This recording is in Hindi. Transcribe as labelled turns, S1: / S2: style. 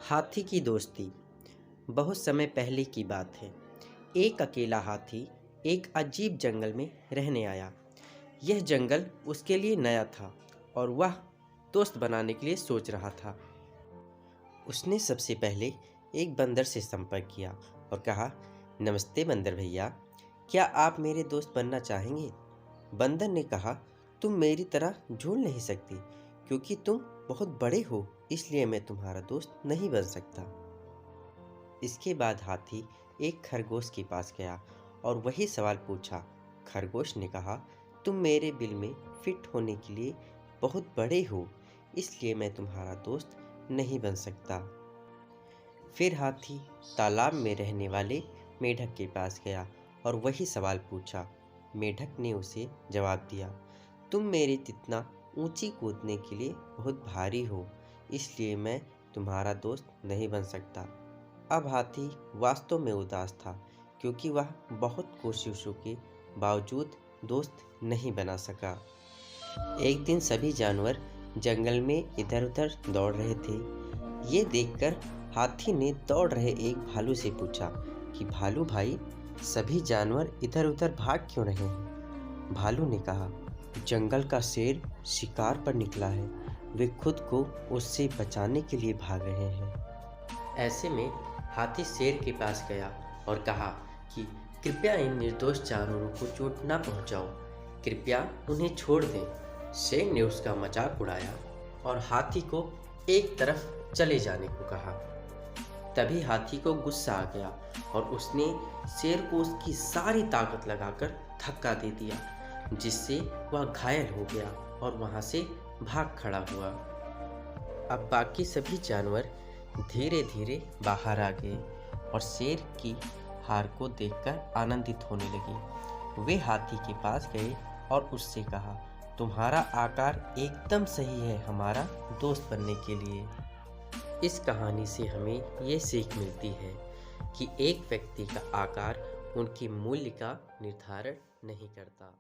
S1: हाथी की दोस्ती। बहुत समय पहले की बात है। एक अकेला हाथी एक अजीब जंगल में रहने आया। यह जंगल उसके लिए नया था और वह दोस्त बनाने के लिए सोच रहा था। उसने सबसे पहले एक बंदर से संपर्क किया और कहा, नमस्ते बंदर भैया, क्या आप मेरे दोस्त बनना चाहेंगे? बंदर ने कहा, तुम मेरी तरह झूल नहीं सकती, क्योंकि तुम बहुत बड़े हो, इसलिए मैं तुम्हारा दोस्त नहीं बन सकता। इसके बाद हाथी एक खरगोश के पास गया और वही सवाल पूछा। खरगोश ने कहा, तुम मेरे बिल में फिट होने के लिए बहुत बड़े हो, इसलिए मैं तुम्हारा दोस्त नहीं बन सकता। फिर हाथी तालाब में रहने वाले मेढक के पास गया और वही सवाल पूछा। मेढक ने उसे जवाब दिया, तुम मेरे जितना ऊंची कूदने के लिए बहुत भारी हो, इसलिए मैं तुम्हारा दोस्त नहीं बन सकता। अब हाथी वास्तव में उदास था, क्योंकि वह बहुत कोशिशों के बावजूद दोस्त नहीं बना सका। एक दिन सभी जानवर जंगल में इधर उधर दौड़ रहे थे। ये देखकर हाथी ने दौड़ रहे एक भालू से पूछा कि भालू भाई, सभी जानवर इधर उधर भाग क्यों रहे हैं? भालू ने कहा, जंगल का शेर शिकार पर निकला है, वे खुद को उससे बचाने के लिए भाग रहे हैं। ऐसे में हाथी शेर के पास गया और कहा कि कृपया इन निर्दोष जानवरों को चोट ना पहुंचाओ, कृपया उन्हें छोड़ दें। शेर ने उसका मजाक उड़ाया और हाथी को एक तरफ चले जाने को कहा। तभी हाथी को गुस्सा आ गया और उसने शेर को उसकी सारी ताकत लगाकर धक्का दे दिया, जिससे वह घायल हो गया और वहां से भाग खड़ा हुआ। अब बाकी सभी जानवर धीरे धीरे बाहर आ गए और शेर की हार को देखकर आनंदित होने लगे। वे हाथी के पास गए और उससे कहा, तुम्हारा आकार एकदम सही है हमारा दोस्त बनने के लिए। इस कहानी से हमें ये सीख मिलती है कि एक व्यक्ति का आकार उनके मूल्य का निर्धारण नहीं करता।